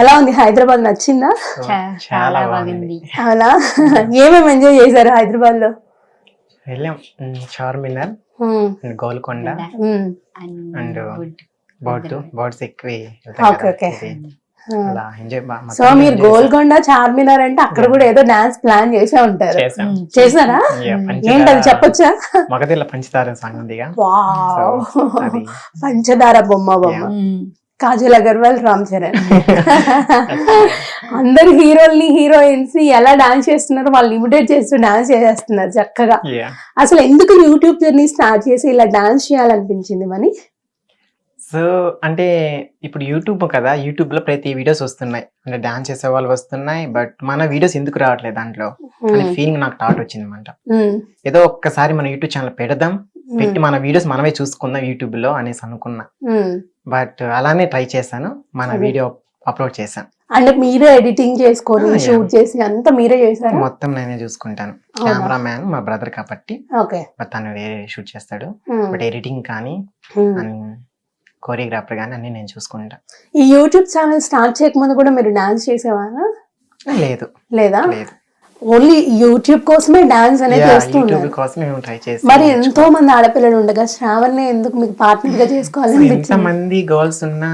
ఎలా ఉంది హైదరాబాద్, నచ్చిందా? చాలా బాగుంది. అవునా? ఏమేమి ఎంజాయ్ చేశారు హైదరాబాద్ లో? వెళ్ళాం చార్మినార్, గోల్కొండ అండ్ బోట్స్ ఎక్కి అలా ఎంజాయ్. సో మీరు గోల్కొండ, చార్మినార్ అంటే అక్కడ కూడా ఏదో డాన్స్ ప్లాన్ చేసే ఉంటారు. చేసారా? ఏంటది చెప్పొచ్చా? మగధిలో పంచదార సాంగ్ ఉందిగా, పంచదార బొమ్మ కాజల్ అగర్వాల్, రామ్ చరణ్ అందరు హీరోల్ని హీరోయిన్స్ ని ఎలా డాన్స్ చేస్తున్నారు, వాళ్ళు ఇమిటేట్ చేస్తూ డాన్స్ చేసేస్తున్నారు చక్కగా. అసలు ఎందుకు యూట్యూబ్ జర్నీ స్టార్ట్ చేసి ఇలా డాన్స్ చేయాలనిపించింది మని? సో అంటే ఇప్పుడు యూట్యూబ్ కదా, యూట్యూబ్ లో ప్రతి వీడియోస్ వస్తున్నాయి, అంటే డాన్స్ చేసే వాళ్ళు వస్తున్నాయి, బట్ మన వీడియోస్ ఎందుకు రావట్లేదు దాంట్లో అనే ఫీలింగ్ నాకు థాట్ వచ్చింది అనమాట. ఏదో ఒక్కసారి మన యూట్యూబ్ ఛానల్ పెడదాం, పెట్టి మన వీడియోస్ మనమే చూసుకుందాం యూట్యూబ్ లో అనేసి అనుకున్నా. బట్ అలానే ట్రై చేశాను, మన వీడియో అప్లోడ్ చేశాను. అంటే మీరే ఎడిటింగ్ చేసుకొని షూట్ చేసి అంతా మీరే చేశారు? మొత్తం నేనే చూసుకుంటాను. కెమెరా మ్యాన్ మా బ్రదర్ కాబట్టి తను వేరే షూట్ చేస్తాడు, బట్ ఎడిటింగ్ కానీ కోరియోగ్రాఫర్ కానీ అన్ని నేను చూసుకుంటా. ఈ యూట్యూబ్ ఛానల్ స్టార్ట్ చేయకముందు కూడా మీరు డాన్స్ చేసేవారా? లేదు. లేదా? ఓన్లీ యూట్యూబ్ కోసమే డాన్స్ అనేది చేస్తున్నారు. మరి ఎంతో మంది ఆడపిల్లలు ఉండగా శ్రావణ్ ఎందుకు మీకు పార్ట్నర్ గా చేసుకోవాలని? ఎంతమంది గర్ల్స్ ఉన్నా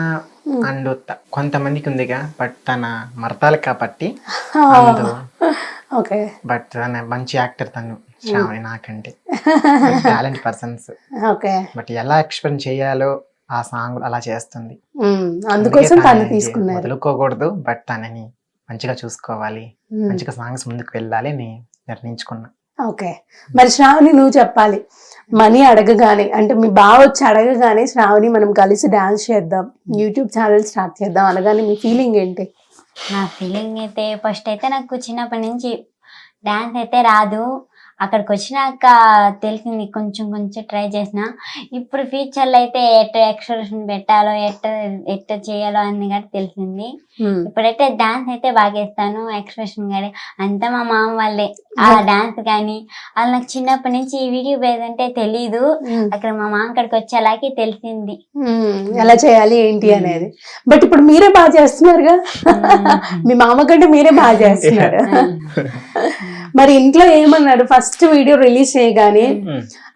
అండ్ కొంతమందికి ఉందిగా, బట్ తన మరతాలు కాబట్టి. ఓకే. బట్ తన మంచి యాక్టర్ తను, శ్రావణి నాకంటే టాలెంట్ పర్సన్స్. ఓకే. బట్ ఎలా ఎక్స్ప్లెయిన్ చేయాలో ఆ సాంగ్ అలా చేస్తుంది, అందుకోసం తను తీసుకున్నారు. వదులుకోకూడదు, బట్ తనని మంచిగా చూసుకోవాలి, మంచిగా సాంగ్స్ ముందుకు వెళ్ళాలి అని నిర్ణయించుకున్నా. ఓకే. మరి శ్రావణి నువ్వు చెప్పాలి, మనీ అడగగానే అంటే మీ బావ వచ్చి అడగగానే శ్రావణి మనం కలిసి డాన్స్ చేద్దాం, యూట్యూబ్ ఛానల్ స్టార్ట్ చేద్దాం అనగానే మీ ఫీలింగ్ ఏంటి? నా ఫీలింగ్ అయితే ఫస్ట్ అయితే నాకు చిన్నప్పటి నుంచి డాన్స్ అయితే రాదు, అక్కడికి వచ్చినాక తెలిసింది, కొంచెం కొంచెం ట్రై చేసిన. ఇప్పుడు ఫ్యూచర్లో అయితే ఎట్ట ఎక్స్ప్రెషన్ పెట్టాలో ఎట్ట చేయాలో అని కానీ తెలిసింది. ఇప్పుడైతే డాన్స్ అయితే బాగా వేస్తాను, ఎక్స్ప్రెషన్ కానీ అంతా మా మామ వాళ్ళే. ఆ డాన్స్ కానీ అలా నాకు చిన్నప్పటి నుంచి ఈ వీడియో అంటే తెలీదు, అక్కడ మా మామ అక్కడికి వచ్చేలాగే తెలిసింది ఎలా చేయాలి ఏంటి అనేది. బట్ ఇప్పుడు మీరే బాగా చేస్తున్నారుగా, మీ మామ కంటే మీరే బాగా చేస్తున్నారు. మరి ఇంట్లో ఏమన్నారు ఫస్ట్ వీడియో రిలీజ్ చేయగానే?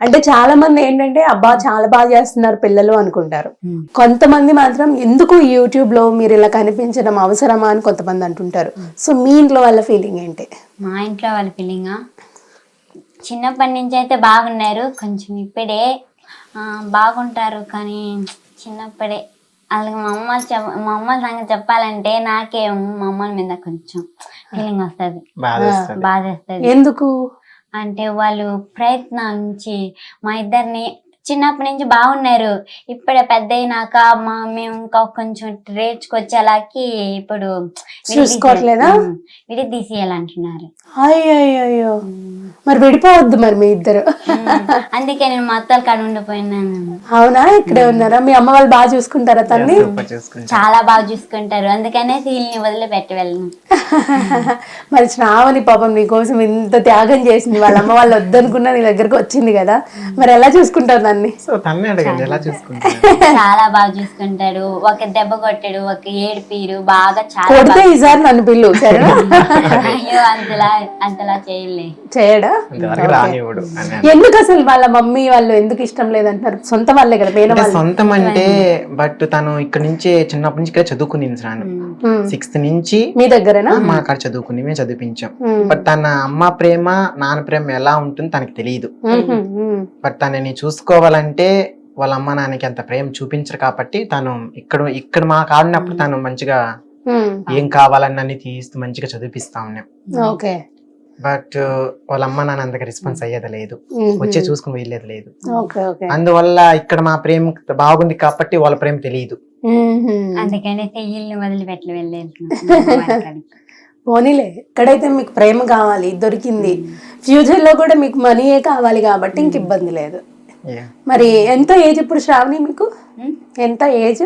అంటే చాలా మంది ఏంటంటే అబ్బా చాలా బాగా చేస్తున్నారు పిల్లలు అనుకుంటారు, కొంతమంది మాత్రం ఎందుకు యూట్యూబ్ లో మీరు ఇలా కనిపించడం అవసరమా అని కొంతమంది అంటుంటారు. సో మీ ఇంట్లో వాళ్ళ ఫీలింగ్ ఏంటి? మా ఇంట్లో వాళ్ళ ఫీలింగ్ చిన్నప్పటి నుంచి అయితే బాగున్నారు, కొంచెం ఇప్పుడే బాగుంటారు, కానీ చిన్నప్పుడే అలాగే మా అమ్మ సంగతి చెప్పాలంటే నాకే మా అమ్మ మీద కొంచెం ఫీలింగ్ వస్తుంది, బాధ వస్తుంది. ఎందుకు అంటే వాళ్ళు ప్రయత్నించి మా ఇద్దరిని చిన్నప్పటి నుంచి బాగున్నారు, ఇప్పుడే పెద్ద అయినాక మేము ఇంకా కొంచెం రేచుకొచ్చేలాకి ఇప్పుడు చూసుకోవట్లేదా, విడి తీసేయాలంటున్నారు. అయ్యో మరి విడిపోవద్దు మరి మీ ఇద్దరు. అందుకే నేను మా అత్తల కాడ ఉండిపోయినాను. అవునా? ఇక్కడే ఉన్నారా? మీ అమ్మ వాళ్ళు బాగా చూసుకుంటారా తన్ని? చాలా బాగా చూసుకుంటారు, అందుకనే వీళ్ళని వదిలిపెట్టి వెళ్ళను. మరి శ్రావణి పాపం నీ కోసం ఇంత త్యాగం చేసింది, వాళ్ళ అమ్మ వాళ్ళు వద్దనుకున్నా నీ దగ్గరకు వచ్చింది కదా, మరి ఎలా చూసుకుంటారు దాన్ని? చాలా బాగా చూసుకుంటాడు, ఒక దెబ్బ కొట్టాడు, ఒక ఏడిపీరు బాగా. కొడితే ఈసారి నన్ను పిల్లు సరేనా? అయ్యో అంతలా చేయడా? ఎందుకు అసలు వాళ్ళ మమ్మీ వాళ్ళు ఎందుకు ఇష్టం లేదంటారు? సొంత వాళ్ళే కదా. సొంతం అంటే బట్ తను ఇక్కడ నుంచి చిన్నప్పటి నుంచి ఇక్కడ చదువుకుంది, 6th నుంచి మీ దగ్గరేనా? మా అక్కడ చదువుకుంది, మేము చదివించాం. బట్ తన అమ్మ ప్రేమ నాన్న ప్రేమ ఎలా ఉంటుంది తనకి తెలియదు. బట్ తనని చూసుకోవాలంటే వాళ్ళ అమ్మ నాన్నకి అంత ప్రేమ చూపించరు కాబట్టి తను ఇక్కడ మాకు ఆడినప్పుడు తను మంచిగా ఏం కావాలన్నీ అన్ని తీస్తూ మంచిగా చదివిపిస్తా ఉన్నాం. బట్ వాళ్ళ అమ్మ నాన్న అంతగా రెస్పాన్స్ అయ్యేది లేదు, వచ్చే చూసుకుని వెళ్ళేది లేదు. అందువల్ల ఇక్కడ మా ప్రేమ బాగుంది కాబట్టి వాళ్ళ ప్రేమ తెలియదు. పోనీలే, ఎక్కడైతే మీకు ప్రేమ కావాలి దొరికింది, ఫ్యూచర్ లో కూడా మీకు మనీయే కావాలి కాబట్టి ఇంక ఇబ్బంది లేదు. మరి ఎంత ఏజ్ ఇప్పుడు శ్రావణి మీకు? ఎంత ఏజ్?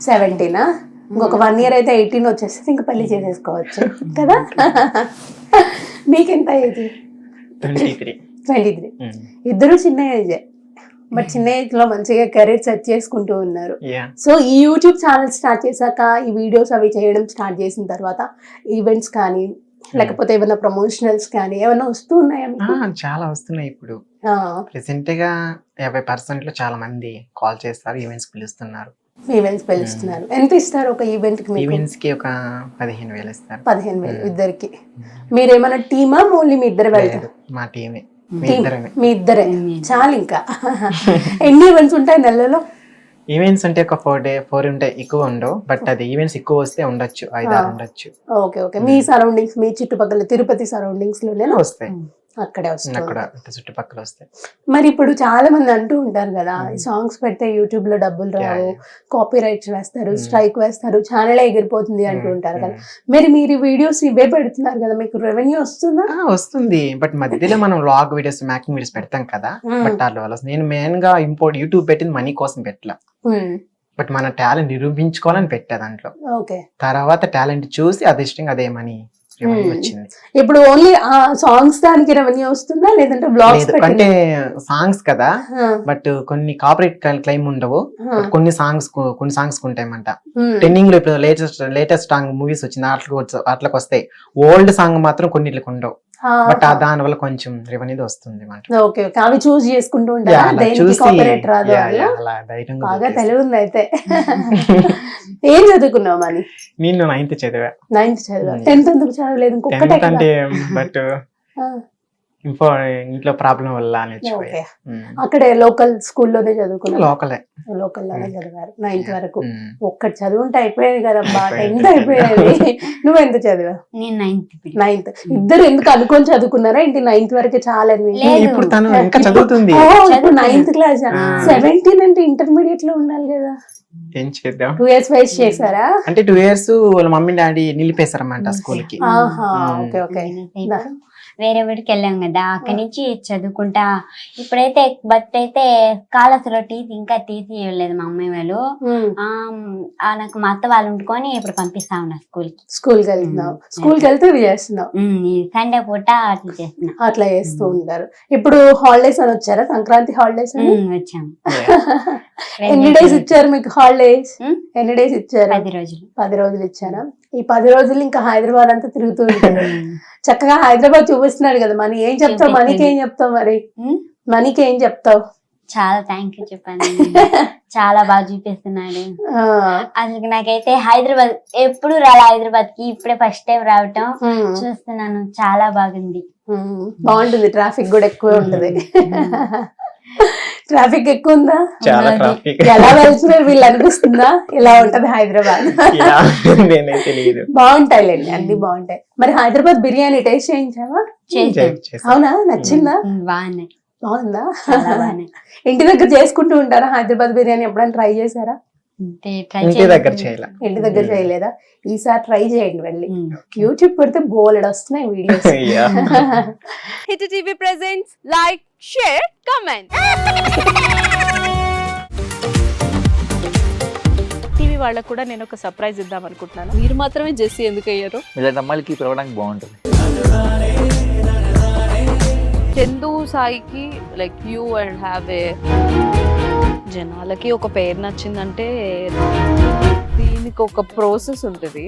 17. ఇంకొక 1 year అయితే 18 వచ్చేస్తే ఇంకా పెళ్లి చేసేసుకోవచ్చు కదా. మీకెంత ఏజ్? 23. ఇద్దరు చిన్న ఏజే. బట్ చిన్న ఏజ్ లో మంచిగా కెరీర్ సెట్ చేసుకుంటూ ఉన్నారు. Yeah. సో ఈ యూట్యూబ్ ఛానల్ స్టార్ట్ చేశాక ఈ వీడియోస్ అవి చేయడం స్టార్ట్ చేసిన తర్వాత ఈవెంట్స్ కానీ లేకపోతే ఏమైనా ప్రమోషనల్స్ కానీ ఏమైనా వస్తూ ఉన్నాయా మీకు? చాలా వస్తున్నాయి ఇప్పుడు. ఆ, ప్రెసెంట్ గా 50% లో చాలా మంది కాల్ చేస్తారు, ఈవెంట్స్ పిలుస్తున్నారు. ఈవెంట్స్ పిలుస్తున్నారు. ఎంత ఇస్తారు ఒక ఈవెంట్ కి? మీకు ఈవెంట్స్ కి ఒక 15,000 ఇస్తారు. 15,000 ఇద్దరికి. మీరేమైనా టీమా ఓన్లీ మీ ఇద్దరు వెళ్తారు? మా టీమే, మీ ఇద్దరే చాలు. ఇంకా ఎన్ని ఈవెంట్స్ ఉంటాయి నెలలో? ఈవెంట్స్ అంటే ఒక 4 ఉంటాయి, ఎక్కువ ఉండవు. బట్ అది ఈవెంట్స్ ఎక్కువ వస్తే ఉండొచ్చు, 5-6 ఉండొచ్చు. Okay okay. మీ సరౌండింగ్స్, మీ చుట్టుపక్కల తిరుపతి సరౌండింగ్స్ లోనే వస్తాయి, అక్కడే వస్తుంది. అక్కడ చుట్టుపక్కల వస్తాయి. మరి ఇప్పుడు చాలా మంది అంటూ ఉంటారు కదా, సాంగ్స్ పెడితే యూట్యూబ్ లో డబ్బులు రావు, కాపీ రైట్స్ వేస్తారు, స్ట్రైక్ వేస్తారు, ఛానల్ ఎగిరిపోతుంది అంటూ ఉంటారు కదా. మీరు వీడియోస్ ఇవే పెడుతున్నారు కదా, మీకు రెవెన్యూ వస్తుందా? వస్తుంది, బట్ మధ్యలో మనం వ్లాగ్ వీడియోస్, మేకింగ్ వీడియోస్ పెడతాం కదా. బట్ అట్లా నేను మెయిన్ గా యూట్యూబ్ పెట్టింది మనీ కోసం పెట్టలా, బట్ మన టాలెంట్ నిరూపించుకోవాలని పెట్టా దాంట్లో. ఓకే. తర్వాత టాలెంట్ చూసి అది ఇష్టంగా అదే మనీ వచ్చింది. ఇప్పుడు ఓన్లీ ఆ సాంగ్స్ దానికి రెవెన్యూ వస్తుందా లేదంటే బ్లాగ్స్? అంటే సాంగ్స్ కదా, బట్ కొన్ని కాపరేట్ క్లైమ్ ఉండవు. But కొన్ని సాంగ్స్ ఉంటాయన్నమాట. ట్రెండింగ్ లో ఇప్పుడు లేటెస్ట్ సాంగ్ మూవీస్ వచ్చింది, అట్లకి వస్తాయి. ఓల్డ్ సాంగ్ మాత్రం కొన్నిట్లకి ఉండవు. బట్ దాని వల్ల కొంచెం రెవెన్యూ వస్తుంది. Okay okay. అవి చూస్ చేసుకుంటూ ఉంటారు, దేనికి కాపరేట్ రాదు. బాగా తెలివి ఉంది అయితే. ఏం చదువుకున్నావు మరి? నేను 9th చదివా. 9th చదివా. 10th ఎందుకు చదవలేదు? ఇంకొకటే అంటే బట్ ఇంట్లో ప్రాబ్లం వల్ల నేర్చుకోవాలి. అక్కడే లోకల్ స్కూల్లోనే చదువుకున్నా? లోకలే చదివారు 9th వరకు. ఒక్కటి చదువుంటే అయిపోయేది కదమ్మా, 10th అయిపోయేది. నువ్వు ఎంత చదివా? నేను 9th. ఇద్దరు ఎందుకు అనుకొని చదువుకున్నారా ఏంటి? 9th వరకే చాలా. ఇప్పుడు తను ఇంకా చదువుతుంది. 9th class. 17 అంటే ఇంటర్మీడియట్ లో ఉండాలి కదా. ఏం చేద్దాం? 2 years వేస్ట్ చేశారా? అంటే 2 years వాళ్ళ మమ్మీ డాడీ నిలిపేశారన్నమాట స్కూల్ కి. Okay okay. వేరే ఊరికి వెళ్ళాం కదా, అక్కడి నుంచి చదువుకుంటా. ఇప్పుడైతే బట్ అయితే కాలేజీలో ఇంకా టీసీ ఇవ్వలేదు మా అమ్మాయి వాళ్ళు. నాకు మా అత్త వాళ్ళు ఉంటుకొని ఇప్పుడు పంపిస్తా ఉన్నా స్కూల్కి వెళ్తున్నావు. స్కూల్కి వెళ్తే ఇవి చేస్తున్నావు. సండే పూట అట్లా చేస్తున్నా. అట్లా చేస్తూ ఉంటారు. ఇప్పుడు హాలిడేస్ అని వచ్చారా? సంక్రాంతి హాలిడేస్ వచ్చాము. ఎన్ని డేస్ ఇచ్చారు మీకు హాలిడేస్? ఎన్ని డేస్ ఇచ్చారు? 10 రోజులు ఇచ్చారా? ఈ 10 రోజులు ఇంకా హైదరాబాద్ అంతా తిరుగుతూ ఉంటారు. చక్కగా హైదరాబాద్ చూపిస్తున్నాడు కదా. మనీ ఏం చెప్తావు? మనీకి ఏం చెప్తావు? మరి మనీకి ఏం చెప్తావు? చాలా థ్యాంక్ యూ చెప్పాను. చాలా బాగా చూపిస్తున్నాడు. అసలు నాకైతే హైదరాబాద్ ఎప్పుడు రాలే, హైదరాబాద్ కి ఇప్పుడే ఫస్ట్ టైం రావటం చూస్తున్నాను. చాలా బాగుంది, బాగుంటుంది. ట్రాఫిక్ కూడా ఎక్కువ ఉంటుంది. ట్రాఫిక్ ఎక్కువ ఉందా? ఎలా వెళ్తున్నారు వీళ్ళు అనిపిస్తుందా? ఇలా ఉంటది హైదరాబాద్. బాగుంటాయిలేండి, అన్ని బాగుంటాయి. మరి హైదరాబాద్ బిర్యానీ టేస్ట్ చేయించావా? అవునా? నచ్చిందా? బాగుందా? ఇంటి దగ్గర చేసుకుంటూ ఉంటారా హైదరాబాద్ బిర్యానీ? ఎప్పుడైనా ట్రై చేశారా? ఇంటి దగ్గర చేయలేదా? ఈసారి ట్రై చేయండి వెళ్ళి. యూట్యూబ్ పెడితే బోలెడు వస్తున్నాయి videos. Hit TV presents like, share, comment. TV వాళ్ళకు కూడా నేను ఒక సర్ప్రైజ్ ఇద్దాం అనుకుంటున్నాను. మీరు మాత్రమే జెస్సీ ఎందుకు అయ్యారు? ఇలాంటి అమ్మాయిలకి పిలవడానికి బాగుంటుంది. చందు సాయికి like you and have a, జనాలకి ఒక పేరు నచ్చిందంటే దీనికి ఒక ప్రాసెస్ ఉంటుంది.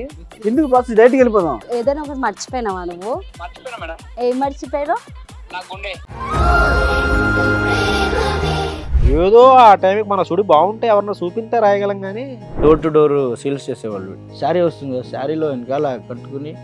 ఎందుకు ప్రాసెస్? డైరెక్ట్‌గా వెళ్ళిపోదాం. ఏదైనా ఒకటి మర్చిపోయినావా నువ్వు? మర్చిపోయినా మేడం. ఏం మర్చిపోయావు? నా గుండె. ఏదో ఆ టైంకి మన సుడి బాగుంటే ఎవరన్నా చూపిస్తే రాయగలం కానీ డోర్ టు డోర్ సేల్స్ చేసేవాళ్ళు. శారీ వస్తుంది, శారీలో వెనకాల కట్టుకుని